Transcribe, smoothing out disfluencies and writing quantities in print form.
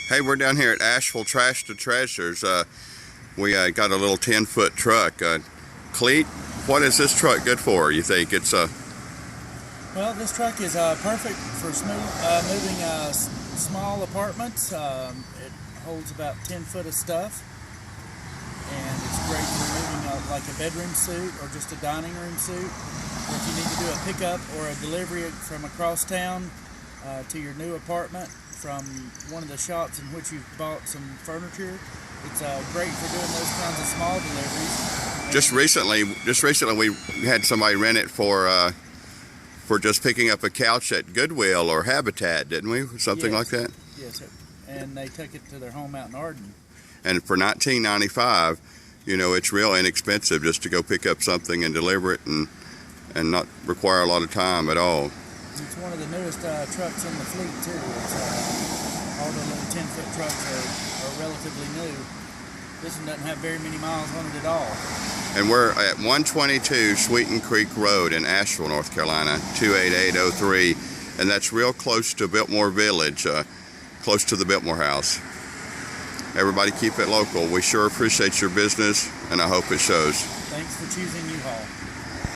Hey, we're down here at Asheville Trash to Treasures. We got a little 10-foot truck. Cleet, what is this truck good for, you think? It's Well, this truck is perfect for moving small apartments. It holds about 10 foot of stuff, and it's great for moving like a bedroom suite or just a dining room suite. Or if you need to do a pickup or a delivery from across town to your new apartment from one of the shops in which you've bought some furniture, it's great for doing those kinds of small deliveries. Just recently we had somebody rent it for just picking up a couch at Goodwill or Habitat, didn't we? Something like that. Yes, sir. And they took it to their home out in Arden. And for $19.95, you know, it's real inexpensive just to go pick up something and deliver it and not require a lot of time at all. It's one of the newest trucks in the fleet too. All the little 10-foot trucks are relatively new. This one doesn't have very many miles on it at all. And we're at 122 Sweeten Creek Road in Asheville, North Carolina, 28803, and that's real close to Biltmore Village, close to the Biltmore House. Everybody keep it local. We sure appreciate your business, and I hope it shows. Thanks for choosing UHaul.